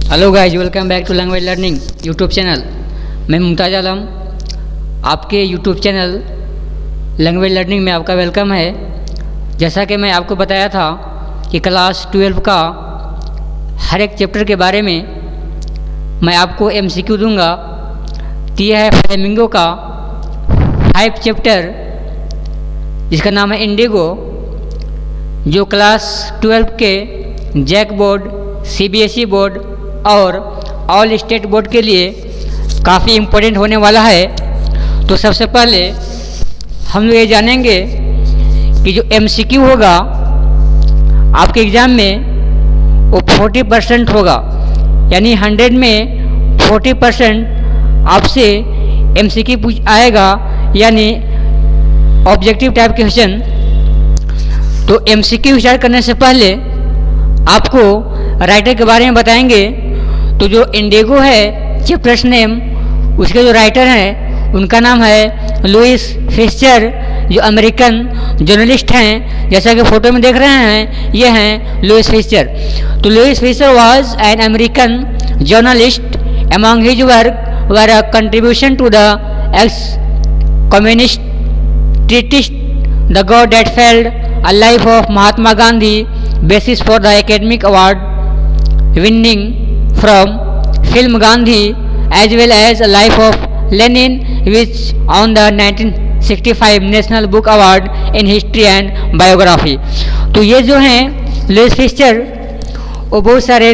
Hello guys, welcome back to language learning YouTube channel. मैं मुमताज़ आलम, आपके YouTube channel language learning में आपका welcome है। जैसा कि मैं आपको बताया था कि क्लास 12 का हर एक चैप्टर के बारे में मैं आपको MCQ दूंगा। तो यह है फ्लेमिंगो का 5 चैप्टर जिसका नाम है इंडिगो, जो क्लास 12 के जैक बोर्ड, CBSE बोर्ड और ऑल स्टेट बोर्ड के लिए काफ़ी इम्पोर्टेंट होने वाला है। तो सबसे पहले हम लोग ये जानेंगे कि जो MCQ होगा आपके एग्ज़ाम में वो 40% होगा, यानी 100 में 40% आपसे MCQ पूछ आएगा, यानी ऑब्जेक्टिव टाइप क्वेश्चन। तो MCQ स्टार्ट करने से पहले आपको राइटर के बारे में बताएंगे। तो जो इंडिगो है चैप्टर्स नेम, उसके जो राइटर हैं उनका नाम है लुइस फिशर, जो अमेरिकन जर्नलिस्ट हैं। जैसा कि फ़ोटो में देख रहे हैं, ये हैं लुइस फिशर। तो Louis Fischer was an American journalist. Among his work were a contribution to the ex communist treatise The God That Failed, A Life of Mahatma Gandhi, basis for the academic award winning from film Gandhi, as well as A Life of Lenin, which won the 1965 National Book Award in History and Biography। तो ये जो हैं Louis Fisher, वो बहुत सारे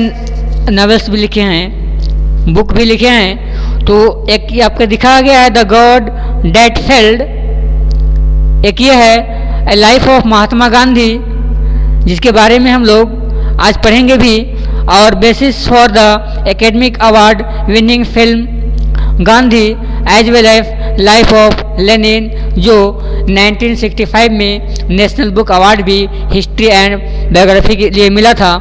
novels भी लिखे हैं, बुक भी लिखे हैं। तो एक ये आपको दिखाया गया है द गॉड डैट फेल्ड, एक ये है a life of Mahatma Gandhi, जिसके बारे में हम लोग आज पढ़ेंगे भी, और basis for the academic award winning film Gandhi, as well as life of Lenin, जो 1965 में नेशनल बुक अवार्ड भी हिस्ट्री एंड बायोग्राफी के लिए मिला था।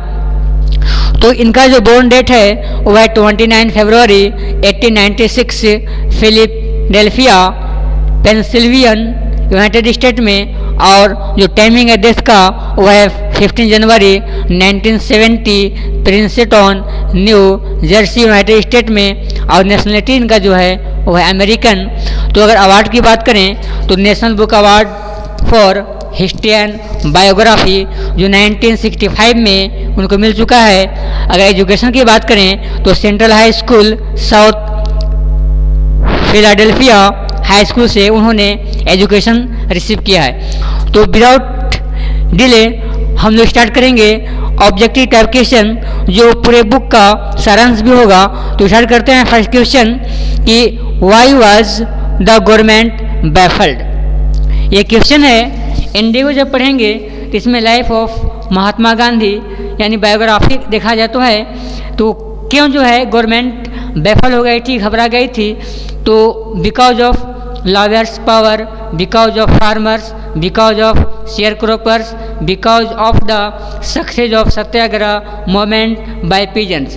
तो इनका जो बोर्न डेट है वो है 29 फरवरी 1896 फिलिडेल्फिया, पेंसिल्वेनिया, यूनाइटेड स्टेट में। और जो टाइमिंग एड्रेस का वो है 15 जनवरी 1970 Princeton, new Jersey, United state में। और नेशनलिटी इनका जो है वो है अमेरिकन। तो अगर अवार्ड की बात करें तो national book award for history and biography जो 1965 में उनको मिल चुका है। अगर एजुकेशन की बात करें तो central high school south Philadelphia high school से उन्होंने एजुकेशन रिसीव किया है। तो विदाउट डिले हम लोग स्टार्ट करेंगे ऑब्जेक्टिव टाइप क्वेश्चन, जो पूरे बुक का सारांश भी होगा। तो स्टार्ट करते हैं फर्स्ट क्वेश्चन कि why was the government baffled. ये क्वेश्चन है। इंडिगो जब पढ़ेंगे तो इसमें लाइफ ऑफ महात्मा गांधी यानी बायोग्राफी देखा जाता है। तो क्यों जो है गवर्नमेंट बैफल हो गई थी, घबरा गई थी? तो because of lawyers power, because of farmers, because of share croppers, because of the success of Satyagraha movement by peasants.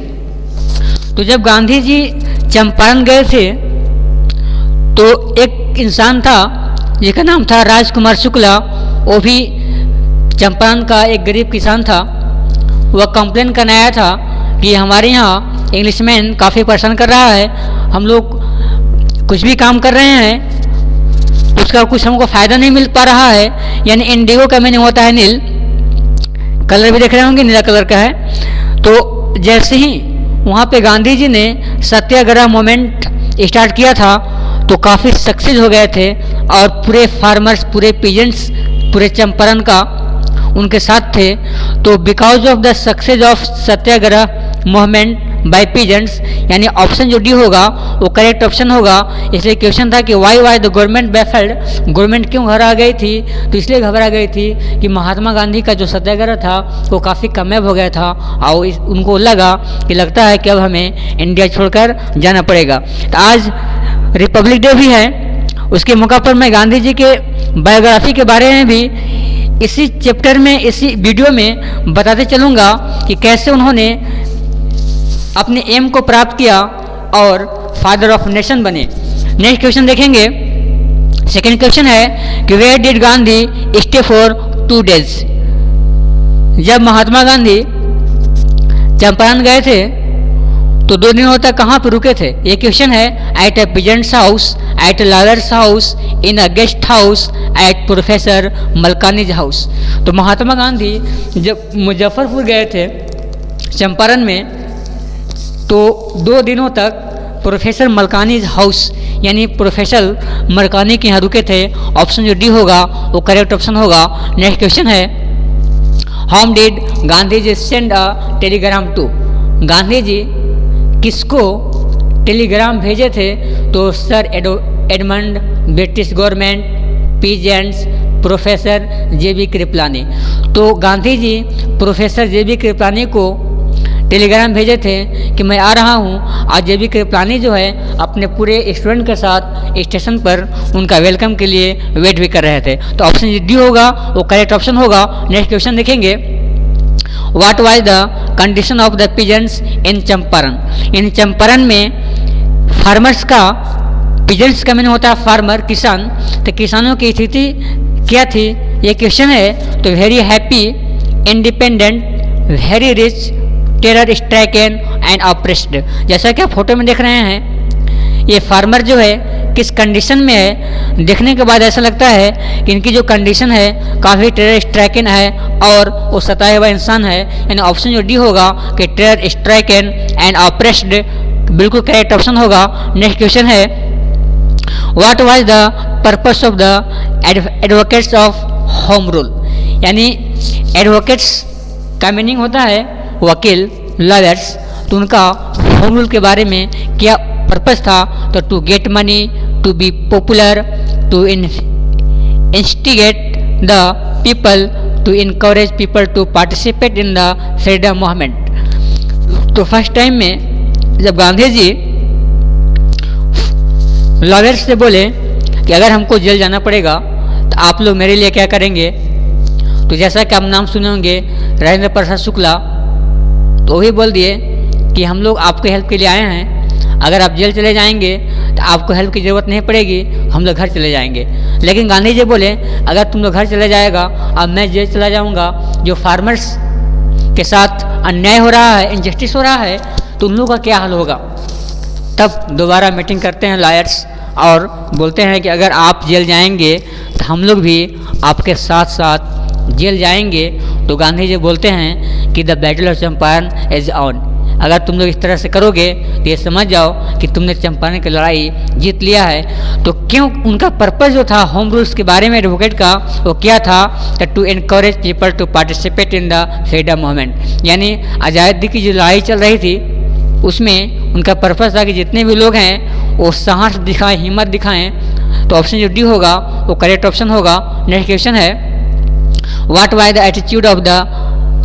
तो जब गांधी जी चंपारण गए थे तो एक इंसान था जिसका नाम था राजकुमार शुक्ला, वो भी चंपारण का एक गरीब किसान था। वह कंप्लेन करने आया था कि हमारे यहाँ इंग्लिशमैन काफ़ी परेशान कर रहा है, हम लोग कुछ भी काम कर रहे हैं उसका कुछ हमको फ़ायदा नहीं मिल पा रहा है। यानी इंडिगो का मीनिंग होता है नील, कलर भी देख रहे होंगे, नीला कलर का है। तो जैसे ही वहाँ पे गांधी जी ने सत्याग्रह मूवमेंट स्टार्ट किया था तो काफ़ी सक्सेस हो गए थे, और पूरे फार्मर्स, पूरे पीजेंट्स, पूरे चंपारण का उनके साथ थे। तो because of the success of Satyagraha movement by peasants, यानी ऑप्शन जो डी होगा वो करेक्ट ऑप्शन होगा। इसलिए क्वेश्चन था कि why the government baffled, government क्यों घबरा गई थी? तो इसलिए घबरा गई थी कि महात्मा गांधी का जो सत्याग्रह था वो काफ़ी कामयाब हो गया था, और उनको लगा कि लगता है कि अब हमें इंडिया छोड़कर जाना पड़ेगा। तो आज रिपब्लिक डे भी है, उसके मौका पर मैं गांधी जी के बायोग्राफी के बारे में भी इसी चैप्टर में, इसी वीडियो में बताते चलूँगा कि कैसे उन्होंने अपने एम को प्राप्त किया और फादर ऑफ नेशन बने। नेक्स्ट क्वेश्चन देखेंगे। सेकेंड क्वेश्चन है कि where did Gandhi stay for 2 days। जब महात्मा गांधी चंपारण गए थे तो 2 दिनों तक कहाँ पर रुके थे? ये क्वेश्चन है। At a peasant's house, at lawyer's house, in a guest house, at professor Malkani's house. तो महात्मा गांधी जब मुजफ्फरपुर गए थे चंपारण में, तो 2 दिनों तक प्रोफेसर मलकानीज हाउस यानी प्रोफेसर मलकानी के यहाँ रुके थे। ऑप्शन जो डी होगा वो करेक्ट ऑप्शन होगा। नेक्स्ट क्वेश्चन है, whom did Gandhi ji send a telegram to? Gandhi ji किसको टेलीग्राम भेजे थे? तो sir Edmund, British government, peasants, professor J B. Kripalani. तो गांधी जी प्रोफेसर जे.बी. कृपलानी को टेलीग्राम भेजे थे कि मैं आ रहा हूँ। आज जे.बी. कृपलानी जो है अपने पूरे स्टूडेंट के साथ स्टेशन पर उनका वेलकम के लिए वेट भी कर रहे थे। तो ऑप्शन डी होगा वो करेक्ट ऑप्शन होगा। नेक्स्ट क्वेश्चन देखेंगे, what was the condition of the peasants in Champaran? In Champaran में फार्मर्स का, पीजेंट्स का मैंने होता है फार्मर, किसान। तो किसानों की स्थिति क्या थी ये क्वेश्चन है। तो very happy, independent, very rich, terror stricken and oppressed. जैसा कि आप फोटो में देख रहे हैं, ये फार्मर जो है किस कंडीशन में है? देखने के बाद ऐसा लगता है कि इनकी जो कंडीशन है काफ़ी टेरर स्ट्राइकन है और वो सताया हुआ इंसान है। यानी ऑप्शन जो डी होगा कि टेरर स्ट्राइकन एंड ऑप्रेस्ड बिल्कुल करेक्ट ऑप्शन होगा। नेक्स्ट क्वेश्चन है, what was the purpose of the advocates of home rule? यानी एडवोकेट्स का मीनिंग होता है वकील, लॉयर्स। तो उनका होम रूल के बारे में क्या पर्पस था? तो to get money, to be popular, to instigate the people, to encourage people to participate in the freedom movement. तो फर्स्ट टाइम में जब गांधी जी लॉयर्स से बोले कि अगर हमको जेल जाना पड़ेगा तो आप लोग मेरे लिए क्या करेंगे? तो जैसा कि आप नाम सुने होंगे राजेंद्र प्रसाद शुक्ला, तो वही बोल दिए कि हम लोग आपके हेल्प के लिए आए हैं, अगर आप जेल चले जाएंगे तो आपको हेल्प की ज़रूरत नहीं पड़ेगी, हम लोग घर चले जाएंगे। लेकिन गांधी जी बोले अगर तुम लोग घर चले जाएगा और मैं जेल चला जाऊंगा, जो फार्मर्स के साथ अन्याय हो रहा है, इनजस्टिस हो रहा है, तो उन लोगों का क्या हाल होगा? तब दोबारा मीटिंग करते हैं लॉयर्स और बोलते हैं कि अगर आप जेल जाएंगे तो हम लोग भी आपके साथ साथ जेल जाएंगे। तो गांधी जी बोलते हैं कि the battle of Champaran is on. अगर तुम लोग इस तरह से करोगे तो ये समझ जाओ कि तुमने चंपारण की लड़ाई जीत लिया है। तो क्यों उनका पर्पस जो था होम रूल्स के बारे में एडवोकेट का, वो क्या था? To encourage people to participate in the freedom movement. यानी आज़ादी की जो लड़ाई चल रही थी उसमें उनका पर्पस था कि जितने भी लोग हैं वो साहस दिखाएं, हिम्मत दिखाएं। तो ऑप्शन जो डी होगा वो करेक्ट ऑप्शन होगा। नेक्स्ट क्वेश्चन है, what was the attitude of the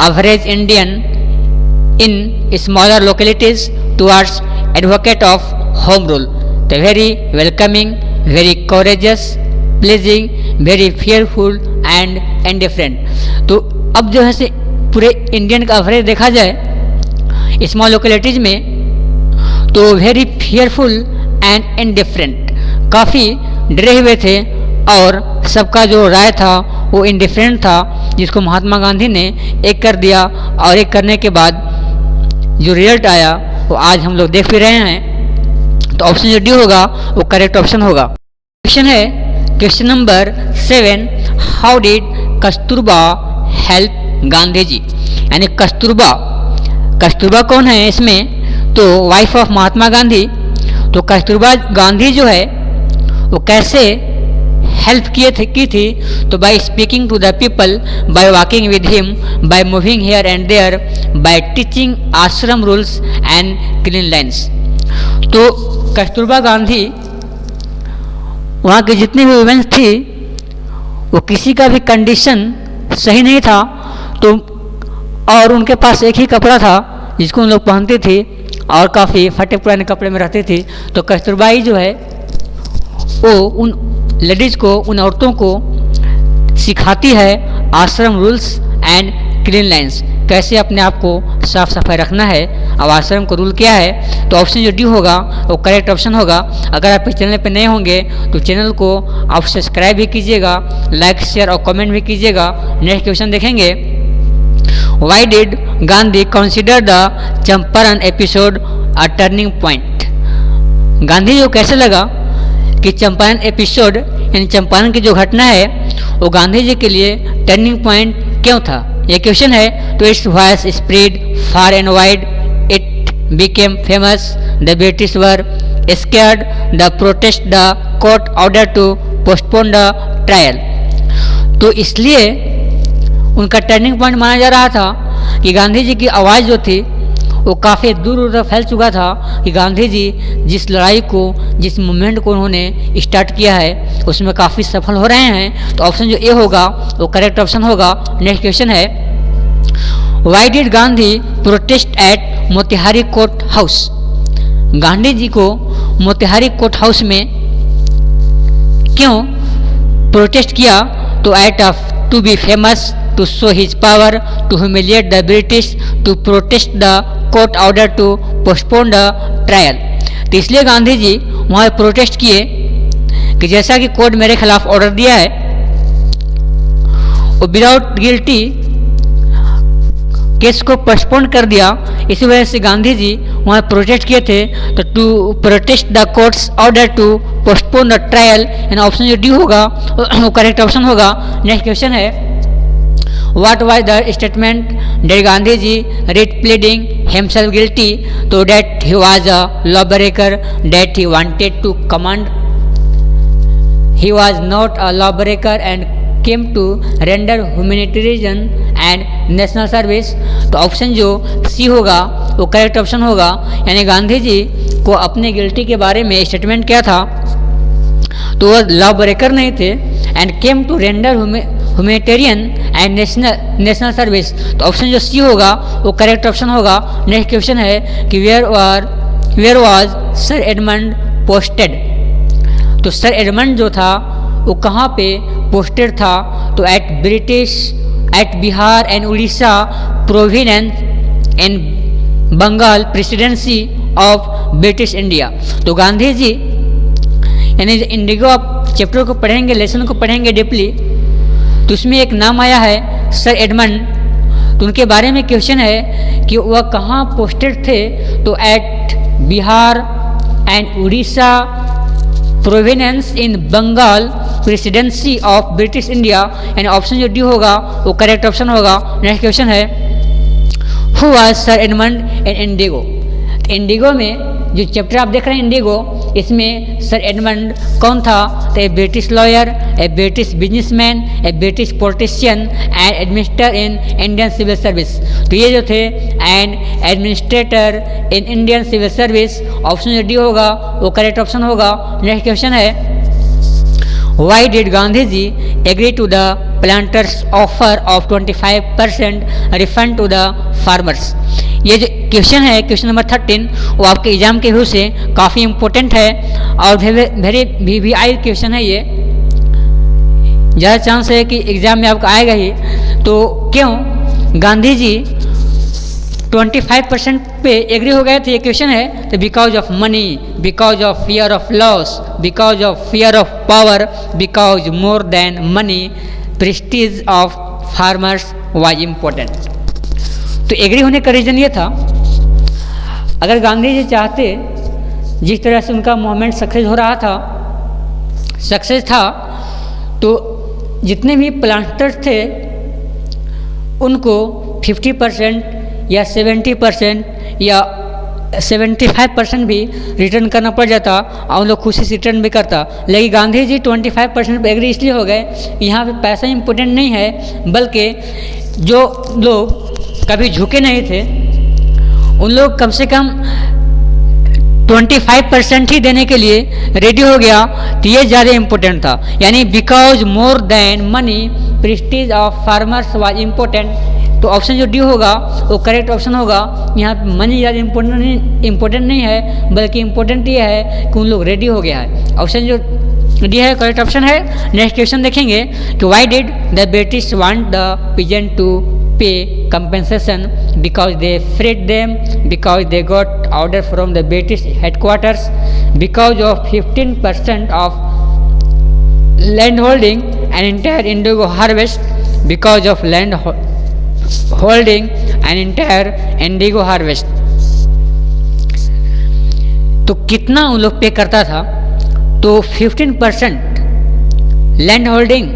average Indian in smaller localities towards advocate of home rule? The very welcoming, very courageous, pleasing, very fearful and indifferent। तो अब जो है से पूरे इंडियन का average देखा जाए स्मॉल लोकेलिटीज में, तो वेरी फियरफुल एंड इनडिफरेंट, काफ़ी डरे हुए थे और सबका जो राय था वो इनडिफरेंट था, जिसको महात्मा गांधी ने एक कर दिया और एक करने के बाद जो रिजल्ट आया वो आज हम लोग देख भी रहे हैं। तो ऑप्शन जो डी होगा वो करेक्ट ऑप्शन होगा। क्वेश्चन है question number 7, how did Kasturba help Gandhi ji? यानी कस्तूरबा कौन है इसमें? तो वाइफ ऑफ महात्मा गांधी। तो कस्तूरबा गांधी जो है वो कैसे हेल्प की थी? तो by speaking to the people, by walking with him, by moving here and there, by teaching ashram rules and cleanliness. तो कस्तूरबा गांधी वहाँ के जितनी भी वुमेन्स थी वो किसी का भी कंडीशन सही नहीं था, तो और उनके पास एक ही कपड़ा था जिसको उन लोग पहनती थी और काफ़ी फटे पुराने कपड़े में रहती थी। तो कस्तूरबा ही जो है वो उन लेडीज़ को, उन औरतों को सिखाती है आश्रम रूल्स एंड क्लीन लाइन्स, कैसे अपने आप को साफ सफाई रखना है। अब आश्रम का रूल क्या है? तो ऑप्शन जो डी होगा वो करेक्ट ऑप्शन होगा। अगर आप इस चैनल पर नए होंगे तो चैनल को आप सब्सक्राइब भी कीजिएगा, लाइक शेयर और कमेंट भी कीजिएगा। नेक्स्ट क्वेश्चन देखेंगे, why did Gandhi consider the Champaran episode a turning point. Gandhi ji को कैसे लगा कि चंपारण एपिसोड यानी चंपारण की जो घटना है वो गांधी जी के लिए टर्निंग पॉइंट क्यों था, ये क्वेश्चन है। तो its voice spread far and wide, it became famous, the British were scared, the protest, the court order to postpone the trial. तो इसलिए उनका टर्निंग पॉइंट माना जा रहा था कि गांधी जी की आवाज़ जो थी वो काफ़ी दूर दूर तक फैल चुका था कि गांधी जी जिस लड़ाई को, जिस मूवमेंट को उन्होंने स्टार्ट किया है उसमें काफ़ी सफल हो रहे हैं। तो ऑप्शन जो ए होगा वो करेक्ट ऑप्शन होगा। नेक्स्ट क्वेश्चन है, why did Gandhi protest at Motihari court house. Gandhi ji को मोतिहारी कोर्ट हाउस में क्यों प्रोटेस्ट किया? तो at of to be famous, to show his power, to humiliate the British, to protest the court order to postpone the trial। तो इसलिए गांधी जी वहाँ protest किए कि जैसा कि कोर्ट मेरे खिलाफ ऑर्डर दिया है और विदाउट गिल्टी केस को पोस्टपोन कर दिया, इसी वजह से गांधी जी वहाँ प्रोटेस्ट किए थे। तो to protest the court's order to postpone the trial, यानी ऑप्शन जो डी होगा वो करेक्ट ऑप्शन होगा। नेक्स्ट क्वेश्चन है, What was the statement that Gandhiji read pleading himself guilty so that he was a lawbreaker, that he wanted to command? He was not a lawbreaker and came to render humanitarian and national service। तो option जो C होगा वो correct option होगा, यानी गांधी जी को अपने guilty के बारे में स्टेटमेंट किया था तो वो लॉ ब्रेकर नहीं थे, and came to render humanitarian and national service. तो ऑप्शन जो सी होगा वो करेक्ट ऑप्शन होगा। नेक्स्ट क्वेश्चन है कि where was sir Edmund posted. तो सर एडमंड जो था वो कहाँ पे पोस्टेड था? तो at Bihar and Orissa province in Bengal presidency of British India. तो गांधी जी यानी इंडिगो आप चैप्टर को पढ़ेंगे, लेसन को पढ़ेंगे डीपली, तो उसमें एक नाम आया है सर एडमंड। तो उनके बारे में क्वेश्चन है कि वह कहाँ पोस्टेड थे? तो at Bihar and Orissa province in Bengal presidency of British India, यानी ऑप्शन जो डी होगा वो करेक्ट ऑप्शन होगा। नेक्स्ट क्वेश्चन है, who was sir Edmund in indigo. Indigo में जो चैप्टर आप देख रहे हैं इंडिगो, इसमें सर एडमंड कौन था? तो a British lawyer, a British businessman, a British politician and administrator in Indian civil service. तो ये जो थे and administrator in Indian civil service, option जो डी होगा वो करेक्ट ऑप्शन होगा। नेक्स्ट क्वेश्चन है, why did Gandhi ji agree to the planters offer of 25% refund to the farmers. ये जो क्वेश्चन है क्वेश्चन नंबर 13 वो आपके एग्जाम के व्यू से काफ़ी इम्पोर्टेंट है और वेरी VVI क्वेश्चन है। ये ज़्यादा चांस है कि एग्ज़ाम में आपका आएगा ही। तो क्यों गांधी जी 25% पे एग्री हो गए थे, ये क्वेश्चन है। तो because of money, because of fear of loss, because of fear of power, because more than money Prestige of farmers was important. तो एग्री होने का रीज़न ये था, अगर गांधी जी चाहते जिस तरह से उनका मूवमेंट सक्सेस था तो जितने भी प्लांटर्स थे उनको 50% या 70% या 75% भी रिटर्न करना पड़ जाता और उन लोग खुशी से रिटर्न भी करता। लेकिन गांधी जी 25% पे एग्री इसलिए हो गए, यहाँ पे पैसा इम्पोर्टेंट नहीं है, बल्कि जो लोग कभी झुके नहीं थे उन लोग कम से कम 25% ही देने के लिए रेडी हो गया, तो ये ज़्यादा इम्पोर्टेंट था। यानी because more than money Prestige of farmers was important. तो ऑप्शन जो डी होगा वो करेक्ट ऑप्शन होगा। यहाँ मनी ज़्यादा इम्पोर्टेंट नहीं है, बल्कि इम्पोर्टेंट ये है कि उन लोग रेडी हो गया है। ऑप्शन जो डी है करेक्ट ऑप्शन है। नेक्स्ट क्वेश्चन देखेंगे कि why did the British want the peasant to pay compensation? Because they freed them, because they got order from the British headquarters, because of 15% of land holding an entire indigo harvest, because of land holding an entire indigo harvest। तो कितना उन लोग पे करता था, तो 15% land holding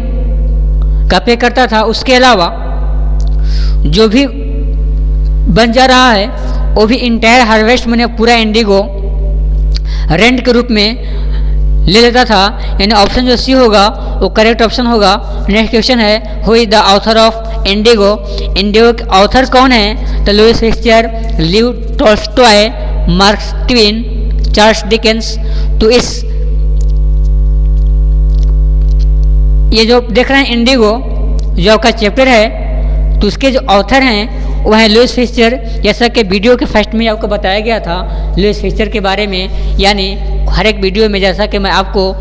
का पे करता था। उसके अलावा जो भी बन जा रहा है वो भी इंटायर हार्वेस्ट मैंने पूरा इंडिगो रेंट के रूप में ले लेता था। यानी ऑप्शन जो सी होगा वो करेक्ट ऑप्शन होगा। नेक्स्ट क्वेश्चन है, who is the author of indigo? Indigo के ऑथर कौन है? तो Louis picture, Leo Tolstoy, Mark Twain, Charles Dickens. तो इस ये जो देख रहे हैं इंडिगो जो आपका चैप्टर है, तो उसके जो ऑथर हैं वह है लुईस पिक्चर। जैसा कि वीडियो के फर्स्ट में आपको बताया गया था लुईस पिक्चर के बारे में, यानी हर एक वीडियो में जैसा कि मैं आपको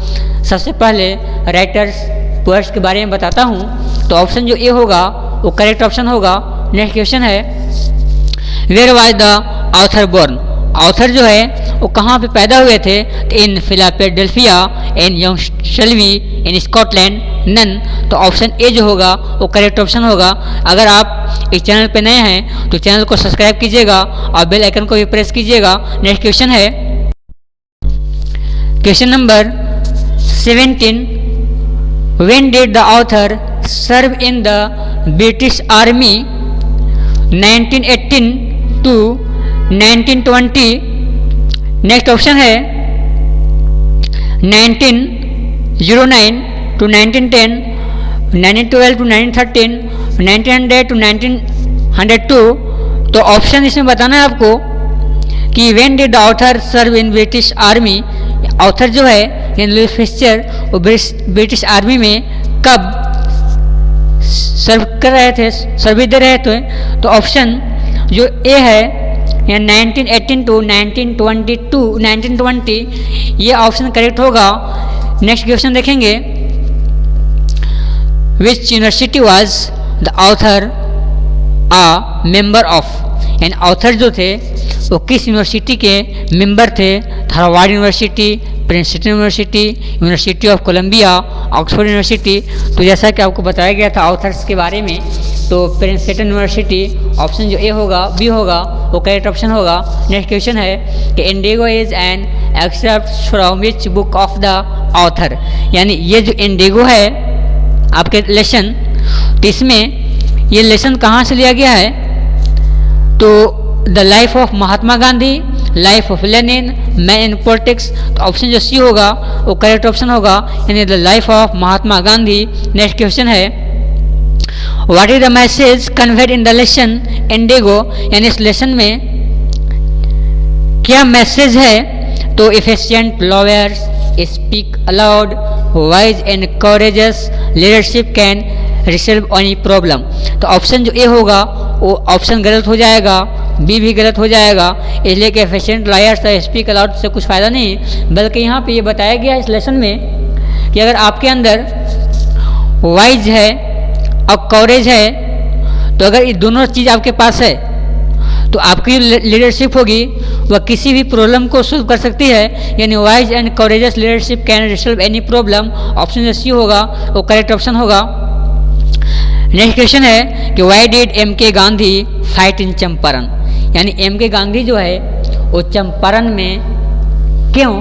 सबसे पहले राइटर्स पोएट्स के बारे में बताता हूँ, तो ऑप्शन जो ए होगा वो करेक्ट ऑप्शन होगा। नेक्स्ट क्वेश्चन है, where was the author born? Author जो है वो कहाँ पे पैदा हुए थे? इन फिलाडेल्फिया, इन यंगशल्वी, इन स्कॉटलैंड, नन। तो ऑप्शन ए जो होगा वो करेक्ट ऑप्शन होगा। अगर आप इस चैनल पे नए हैं तो चैनल को सब्सक्राइब कीजिएगा और बेल आइकन को भी प्रेस कीजिएगा। नेक्स्ट क्वेश्चन है, question number 17, when did the author serve in the British army 1918 to 1920? Next option है 1909 टू 1910, 1912 टू 1913, 1900 टू 1902। तो ऑप्शन इसमें बताना है आपको कि when did the author serve in British army? Author जो है लुईस पिक्चर वो ब्रिटिश आर्मी में कब सर्व कर रहे थे, सर्विस दे रहे थे? तो ऑप्शन जो ए है 1918 टू 1922, 1920, ये ऑप्शन करेक्ट होगा। नेक्स्ट क्वेश्चन देखेंगे, which university was the author a member of? यानी ऑथर जो थे वो किस यूनिवर्सिटी के मेंबर थे? Harvard university, Princeton university, university of Columbia, Oxford university. तो जैसा कि आपको बताया गया था ऑथर्स के बारे में, तो प्रिंसटन यूनिवर्सिटी ऑप्शन जो ए होगा, बी होगा, वो करेक्ट ऑप्शन होगा। नेक्स्ट क्वेश्चन है कि Indigo is an extract from which book of the author? यानी ये जो इंडिगो है आपके लेसन, तो इसमें ये लेसन कहाँ से लिया गया है? तो the life of Mahatma Gandhi, life of Lenin, man in politics. तो ऑप्शन जो सी होगा वो करेक्ट ऑप्शन होगा, यानी the life of Mahatma Gandhi. Next question है, what is the message conveyed in the lesson indigo? यानी इस लेसन में क्या मैसेज है? तो efficient lawyers, speak aloud, wise and courageous leadership can resolve any problem. तो ऑप्शन जो ए होगा वो ऑप्शन गलत हो जाएगा, बी भी गलत हो जाएगा। इसलिए कि एफिशिएंट लॉयर्स और स्पीक अलाउड से कुछ फ़ायदा नहीं, बल्कि यहाँ पे ये बताया गया इस लेसन में कि अगर आपके अंदर वाइज है और कवरेज है, तो अगर ये दोनों चीज़ आपके पास है तो आपकी लीडरशिप होगी वह किसी भी प्रॉब्लम को सॉल्व कर सकती है। यानी wise and courageous leadership can resolve any problem. Option जो सी होगा वो करेक्ट ऑप्शन होगा। नेक्स्ट क्वेश्चन है कि वाई डिड एम के गांधी फाइट इन चंपारण? यानी एम के गांधी जो है वो चंपारण में क्यों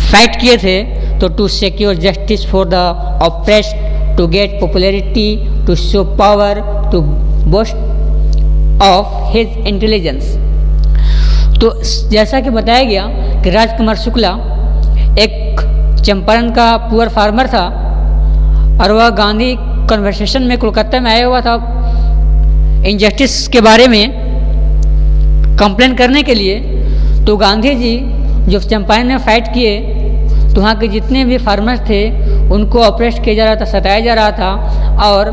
फाइट किए थे? तो to secure justice for the oppressed, to get popularity, to show power, to boast of his intelligence. तो जैसा कि बताया गया कि राजकुमार शुक्ला एक चंपारण का पुअर फार्मर था और वह गांधी कन्वर्सेशन में कोलकाता में आया हुआ था इनजस्टिस के बारे में कंप्लेन करने के लिए। तो गांधी जी जो चंपारण में फाइट किए तो वहाँ के जितने भी फार्मर्स थे उनको ऑप्रेस किया जा रहा था, सताया जा रहा था और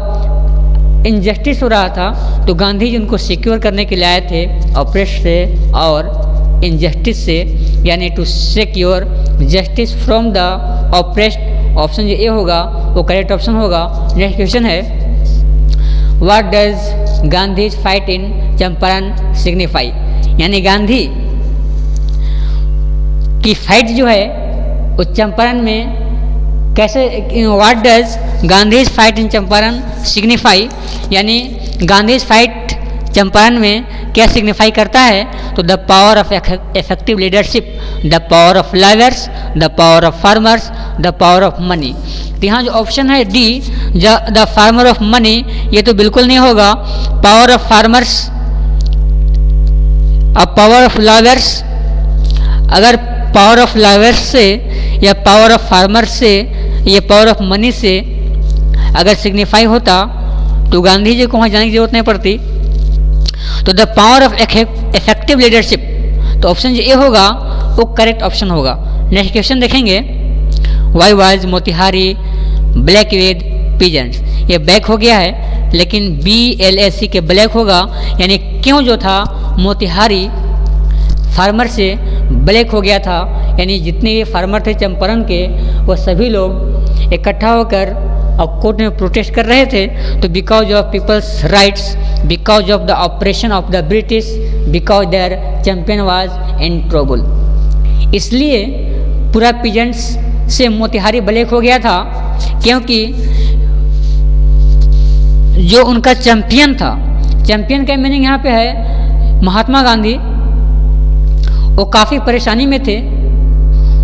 इनजस्टिस हो रहा था। तो गांधी जी उनको सिक्योर करने के लिए आए थे ऑप्रेस से और इनजस्टिस से, यानी to secure justice from the oppressed. Option जो ए होगा वो करेक्ट ऑप्शन होगा। नेक्स्ट क्वेश्चन है, what does Gandhi fight in Champaran signify? यानी गांधी की फाइट जो है वो चंपारण में कैसे, what does Gandhi fight in Champaran signify? यानी गांधी फाइट चंपारण में क्या सिग्निफाई करता है? तो the power of effective leadership, the power of lawyers, the power of farmers, the power of money. तो यहाँ जो ऑप्शन है D, the farmer of money, ये तो बिल्कुल नहीं होगा। पावर ऑफ फार्मर्स, अब पावर ऑफ लाइवर्स, अगर पावर ऑफ लाइवर्स से या पावर ऑफ फार्मर्स से या पावर ऑफ मनी से अगर सिग्निफाई होता तो गांधी जी को वहाँ जाने की जरूरत नहीं पड़ती। तो the power of effective leadership, तो ऑप्शन जो ए होगा वो करेक्ट ऑप्शन होगा। नेक्स्ट क्वेश्चन देखेंगे, why was Motihari black with peasants, ये बैक हो गया है लेकिन BLAC के ब्लैक होगा, यानी क्यों जो था मोतिहारी फार्मर से ब्लैक हो गया था, यानी जितने भी फार्मर थे चंपारण के वो सभी लोग इकट्ठा होकर और कोर्ट में प्रोटेस्ट कर रहे थे। तो because of people's rights, because of the operation of the British, because their champion was in trouble, इसलिए पूरा पीजेंट्स से मोतिहारी ब्लैक हो गया था, क्योंकि जो उनका चैंपियन था, चैंपियन का मीनिंग यहाँ पे है महात्मा गांधी, वो काफ़ी परेशानी में थे।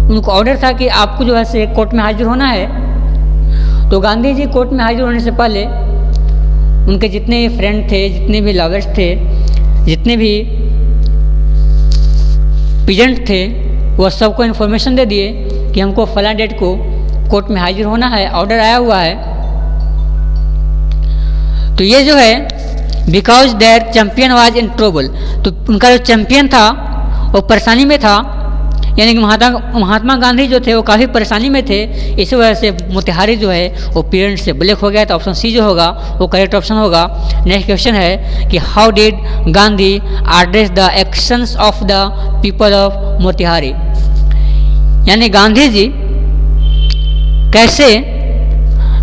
उनको ऑर्डर था कि आपको जो है से कोर्ट में हाजिर होना है। तो गांधी जी कोर्ट में हाजिर होने से पहले उनके जितने भी फ्रेंड थे, जितने भी लवर्स थे, जितने भी पीजेंट थे, वह सबको इन्फॉर्मेशन दे दिए कि हमको फला डेट को कोर्ट में हाजिर होना है, ऑर्डर आया हुआ है। तो ये जो है because their champion was in trouble, तो उनका जो चैंपियन था वो परेशानी में था, यानी कि महात्मा गांधी जो थे वो काफ़ी परेशानी में थे, इसी वजह से मोतिहारी जो है वो पीरियड से ब्लैक हो गया था। ऑप्शन सी जो होगा वो करेक्ट ऑप्शन होगा। नेक्स्ट क्वेश्चन है कि how did Gandhi address the actions of the people of Motihari, यानी गांधी जी कैसे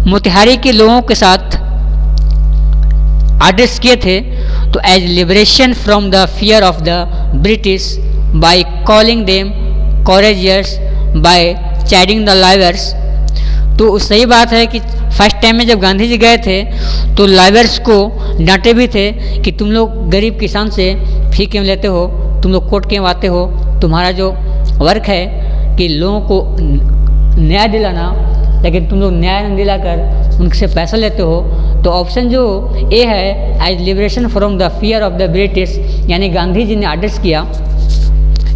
मोतिहारी के लोगों के साथ एड्रेस किए थे? तो as liberation from the fear of the British, by calling them courageous, by chiding the liars। तो सही बात है कि फर्स्ट टाइम में जब गांधी जी गए थे तो लाइवर्स को डांटे भी थे कि तुम लोग गरीब किसान से फी क्यों लेते हो, तुम लोग कोर्ट क्यों आते हो, तुम्हारा जो वर्क है कि लोगों को न्याय दिलाना, लेकिन तुम लोग न्याय नहीं दिलाकर उनसे पैसा लेते हो। तो ऑप्शन जो ए है as liberation from the fear of the British, यानी गांधी जी ने एड्रेस किया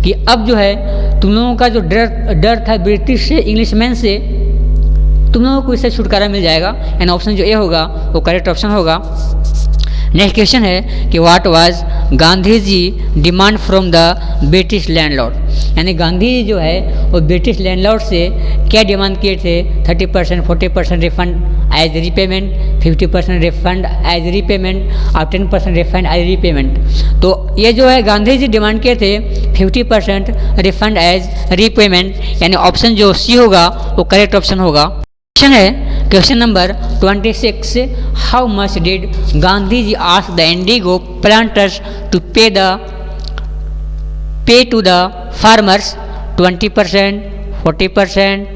कि अब जो है तुम लोगों का जो डर था ब्रिटिश से, इंग्लिशमैन से, तुम लोगों को इससे छुटकारा मिल जाएगा, यानी ऑप्शन जो ए होगा वो करेक्ट ऑप्शन होगा। नेक्स्ट क्वेश्चन है कि what was Gandhi ji demand from the British landlord, यानी गांधी जी जो है वो ब्रिटिश लैंडलॉर्ड से क्या डिमांड किए थे? 30%, 40% refund as repayment, 50% refund as repayment और 10% रिफंड एज रीपेमेंट। तो ये जो है गांधी जी डिमांड किए थे 50% रिफंड एज रीपेमेंट, यानी ऑप्शन जो सी होगा वो करेक्ट ऑप्शन होगा। क्वेश्चन है question number 26, how much did Gandhi ji ask the indigo planters to pay to the farmers? 20%, 40%,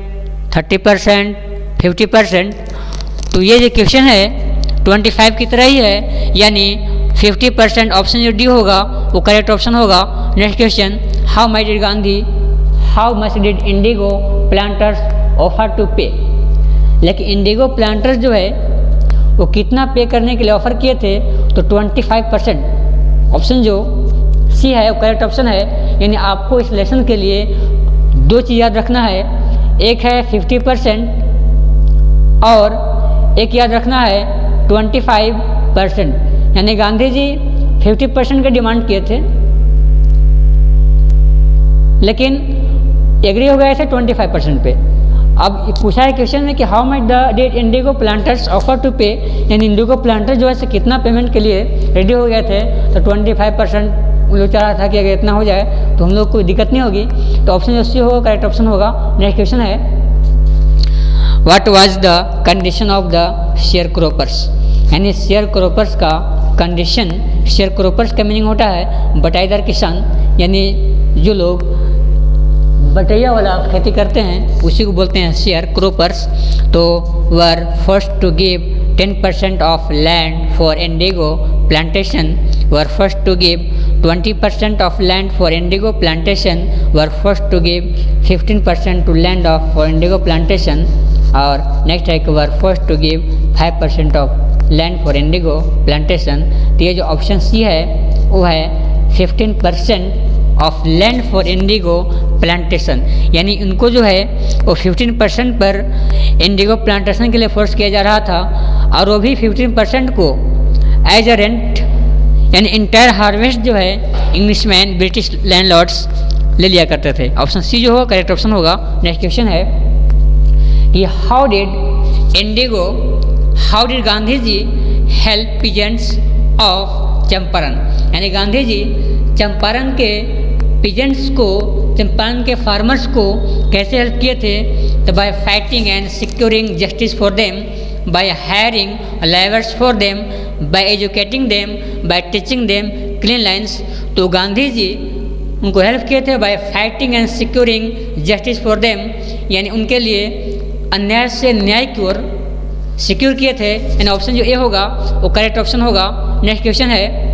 30%, 50%। तो ये जो क्वेश्चन है 25 की तरह ही है, यानी 50% ऑप्शन जो डी होगा वो करेक्ट ऑप्शन होगा। Next question, how much did Gandhi, how much did indigo planters offer to pay, लेकिन इंडिगो प्लांटर्स जो है वो कितना पे करने के लिए ऑफ़र किए थे? तो 25%, ऑप्शन जो सी है वो करेक्ट ऑप्शन है। यानी आपको इस लेसन के लिए दो चीज़ याद रखना है, एक है 50% और एक याद रखना है 25%। यानी गांधी जी 50% का डिमांड किए थे, लेकिन एग्री हो गए थे 25% पे। अब पूछा है क्वेश्चन में कि how much the did indigo planters offer to pay, यानी इंडिगो प्लांटर जो है से कितना पेमेंट के लिए रेडी हो गए थे? तो 25% उन लोग चाह रहा था कि अगर इतना हो जाए तो हम लोग कोई दिक्कत नहीं होगी। तो ऑप्शन जो सी होगा करेक्ट ऑप्शन होगा। नेक्स्ट क्वेश्चन है, what was the condition of the share क्रोपर्स, यानी शेयर क्रोपर्स का कंडीशन। शेयर क्रोपर्स का मीनिंग होता है बटाईदार किसान, यानी जो लोग बटैया वाला खेती करते हैं उसी को बोलते हैं शेयर क्रोपर्स। तो were first to give 10% of land for indigo plantation were first to give 20% of land for indigo plantation were first to give 15% to land of for indigo plantation और नेक्स्ट है कि were first to give 5% of land for indigo plantation. तो ये जो option C है वो है 15% of land for indigo plantation, यानी उनको जो है वो 15% पर इंडिगो प्लांटेशन के लिए फोर्स किया जा रहा था और वो भी 15% को एज अ रेंट यानी इंटायर हार्वेस्ट जो है इंग्लिशमैन ब्रिटिश लैंडलॉर्ड्स ले लिया करते थे। ऑप्शन सी जो होगा करेक्ट ऑप्शन होगा। नेक्स्ट क्वेश्चन है कि how did Gandhi ji help peasants of Champaran, यानी गांधी जी चंपारण के पीजेंट्स को, चंपारण के फार्मर्स को कैसे हेल्प किए थे? तो by fighting and securing justice for them, by hiring labours for them, by educating them, by teaching them cleanliness. तो गांधी जी उनको हेल्प किए थे by fighting and securing justice for them, यानी उनके लिए अन्याय से न्याय की ओर सिक्योर किए थे, यानी ऑप्शन जो ए होगा वो करेक्ट ऑप्शन होगा। नेक्स्ट क्वेश्चन है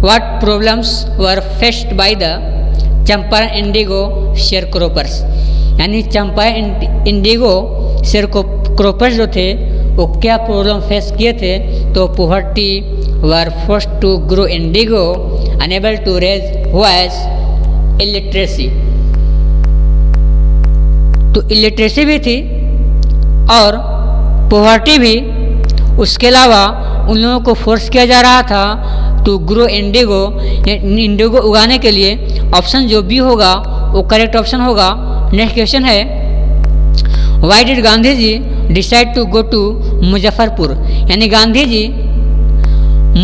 what problems were faced by the Champaran indigo sharecroppers, यानी चंपारण इंडिगो शेयरक्रोपर्स जो थे वो क्या प्रॉब्लम फेस किए थे? तो poverty were forced to grow indigo, unable to raise voice, illiteracy. तो इलिटरेसी भी थी और पोवर्टी भी, उसके अलावा उन लोगों को फोर्स किया जा रहा था टू ग्रो इंडिगो, इंडिगो उगाने के लिए। ऑप्शन जो बी होगा वो करेक्ट ऑप्शन होगा। नेक्स्ट क्वेश्चन है why did Gandhi ji decide to go to Muzaffarpur, यानी गांधी जी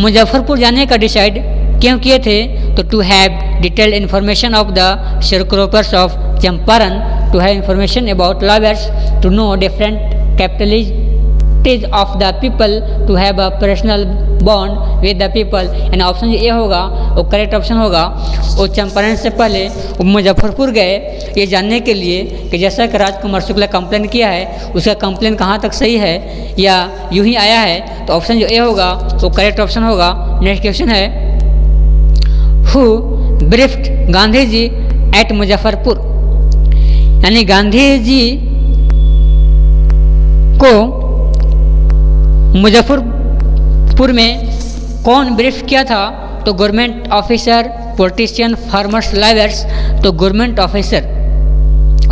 मुजफ्फरपुर जाने का डिसाइड क्यों किए थे? तो to have detailed information of the sharecroppers of Champaran, to have information about lawyers, to know different capitalities of the people, to have a personal bond with the people, यानी option जो A होगा वो correct option होगा। वो चंपारण से पहले वो मुजफ्फरपुर गए ये जानने के लिए कि जैसा कि राजकुमार शुक्ला कंप्लेन किया है उसका कंप्लेन कहाँ तक सही है या यूं ही आया है, तो ऑप्शन जो ए होगा वो करेक्ट ऑप्शन होगा। नेक्स्ट क्वेश्चन है who briefed Gandhi ji at Muzaffarpur, यानी गांधी जी को मुजफ्फरपुर में कौन ब्रीफ किया था? तो गवर्नमेंट ऑफिसर, पॉलिटिशियन, फार्मर्स, लाइवर्स। तो गवर्नमेंट ऑफिसर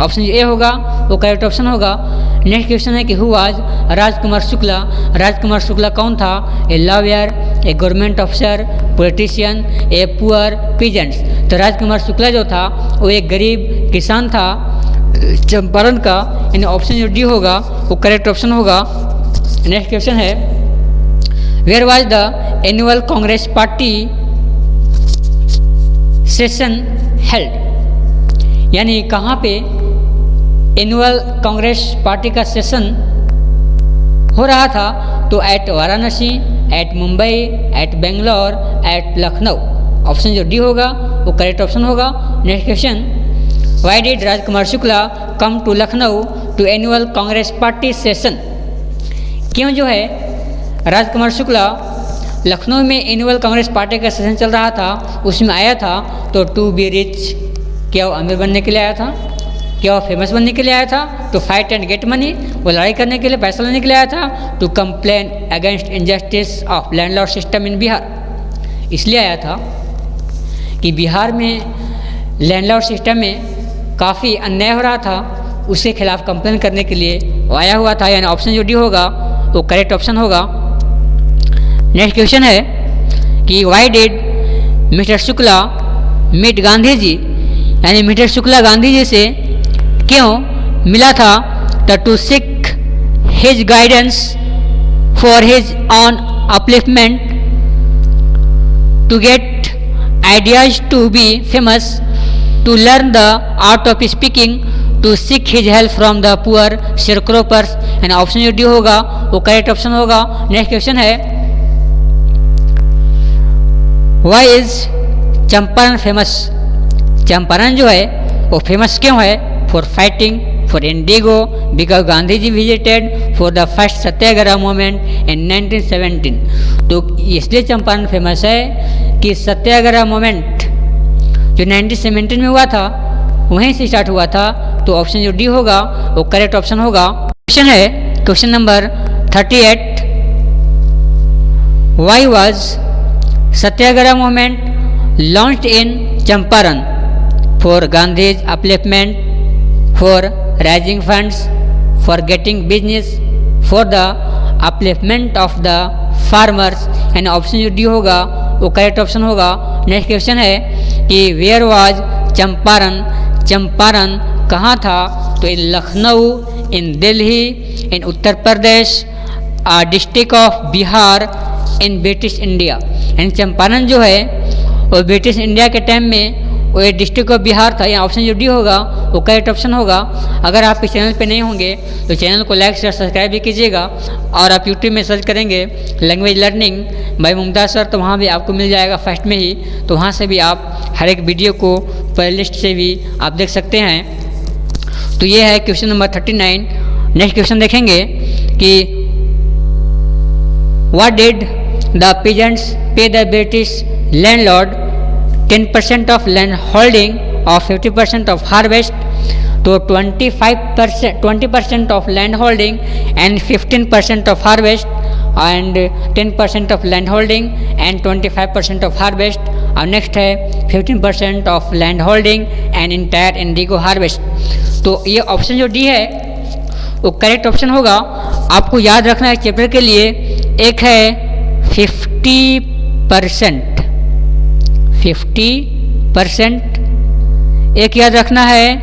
ऑप्शन ए होगा वो करेक्ट ऑप्शन होगा। नेक्स्ट क्वेश्चन है कि हु वाज राजकुमार शुक्ला, राजकुमार शुक्ला कौन था? A lawyer, A government officer, politician, a poor peasants. तो राजकुमार शुक्ला जो था वो एक गरीब किसान था चंपारण का, यानी ऑप्शन जो डी होगा वो करेक्ट ऑप्शन होगा। नेक्स्ट क्वेश्चन है where was the annual Congress party session held, यानी कहाँ पे एनुअल कांग्रेस पार्टी का सेशन हो रहा था? तो at Varanasi, at Mumbai, at Bangalore, at Lucknow. Option जो डी होगा वो करेक्ट ऑप्शन होगा। Next question why did Rajkumar Shukla come to Lucknow to annual Congress party session, क्यों जो है राजकुमार शुक्ला लखनऊ में एनुअल कांग्रेस पार्टी का सेशन चल रहा था उसमें आया था? तो टू बी रिच, क्या वो अमीर बनने के लिए आया था? क्या वो फेमस बनने के लिए आया था? To fight and get money, वो लड़ाई करने के लिए, पैसा लेने के लिए आया था? To complain against injustice of landlord system in Bihar, इसलिए आया था कि बिहार में लैंडलॉर्ड सिस्टम में काफ़ी अन्याय हो रहा था, उसके खिलाफ कंप्लेन करने के लिए वो आया हुआ था, यानी ऑप्शन जो डी होगा वो करेक्ट ऑप्शन होगा। नेक्स्ट क्वेश्चन है कि why did mister Shukla meet Gandhi ji, यानी मिस्टर शुक्ला गांधी जी से क्यों मिला था? तो to seek his guidance for his own upliftment, to get ideas to be famous, to learn the art of speaking, to seek his help from the poor sharecroppers, and option जो D होगा वो correct option होगा। Next question है why is Champaran famous, Champaran जो है वो famous क्यों है? For fighting for indigo because Gandhiji visited for the first Satyagraha movement in 1917। तो इसलिए चंपारण फेमस है कि सत्याग्रह मूवमेंट जो 1917 में हुआ था वहीं से स्टार्ट हुआ था। तो ऑप्शन जो डी होगा वो करेक्ट ऑप्शन होगा। क्वेश्चन है question number 38, why was satyagraha movement launched in Champaran? For Gandhi's upliftment, for raising funds, for getting business, for the upliftment of the farmers. यानी ऑप्शन जो डी होगा वो करेक्ट ऑप्शन होगा। नेक्स्ट क्वेश्चन है कि वेयर वाज चंपारण? चंपारण कहाँ था? तो in Lucknow, in Delhi, in Uttar Pradesh, district of Bihar, in British India. यानी चंपारण जो है वो ब्रिटिश इंडिया के टाइम में वो ये डिस्ट्रिक्ट ऑफ बिहार था। यहाँ ऑप्शन जो डी होगा वो करेक्ट ऑप्शन होगा। अगर आप इस चैनल पे नहीं होंगे तो चैनल को लाइक शेयर सब्सक्राइब भी कीजिएगा। और आप यूट्यूब में सर्च करेंगे language learning by Mumtaz sir तो वहाँ भी आपको मिल जाएगा फर्स्ट में ही। तो वहाँ से भी आप हर एक वीडियो को प्लेलिस्ट से भी आप देख सकते हैं। तो ये है क्वेश्चन नंबर 39। नेक्स्ट क्वेश्चन देखेंगे कि व्हाट डिड द पीजेंट्स पे the British landlord 10% of land holding और 50% ऑफ हार्वेस्ट? तो 20% of land holding and 15% of harvest and 10% of land holding and 25% of harvest. और नेक्स्ट है 15% of land holding and entire Indigo harvest. तो ये option जो D है वो correct option होगा। आपको याद रखना है चैप्टर के लिए, एक है 50%, एक याद रखना है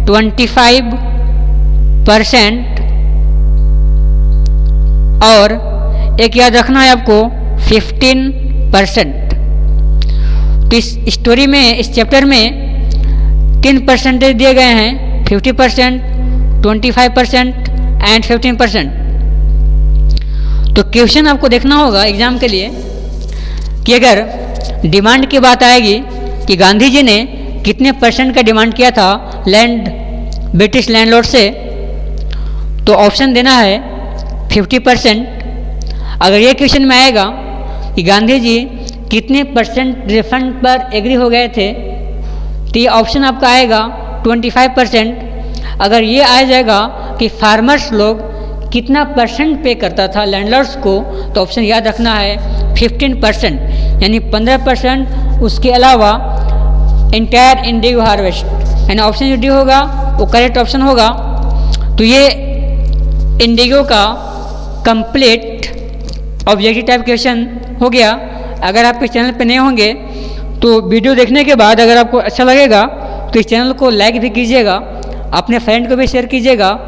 25% और एक याद रखना है आपको 15%। तो इस स्टोरी में, इस चैप्टर में 3 परसेंटेज दिए गए हैं, 50%, 25% एंड 15%। तो क्वेश्चन आपको देखना होगा एग्जाम के लिए कि अगर डिमांड की बात आएगी कि गांधी जी ने कितने परसेंट का डिमांड किया था लैंड ब्रिटिश लैंडलॉर्ड से, तो ऑप्शन देना है 50%। अगर ये क्वेश्चन में आएगा कि गांधी जी कितने परसेंट रिफंड पर एग्री हो गए थे, तो ये ऑप्शन आपका आएगा 25%। अगर ये आ जाएगा कि फार्मर्स लोग कितना परसेंट पे करता था लैंडलॉर्ड्स को, तो ऑप्शन याद रखना है 15%, यानी 15%। उसके अलावा इंटायर इंडिगो हार्वेस्ट, यानी ऑप्शन जो डी होगा वो करेक्ट ऑप्शन होगा। तो ये इंडिगो का कंप्लीट ऑब्जेक्टिव टाइप क्वेश्चन हो गया। अगर आप इस चैनल पे नए होंगे तो वीडियो देखने के बाद अगर आपको अच्छा लगेगा तो इस चैनल को लाइक भी कीजिएगा, अपने फ्रेंड को भी शेयर कीजिएगा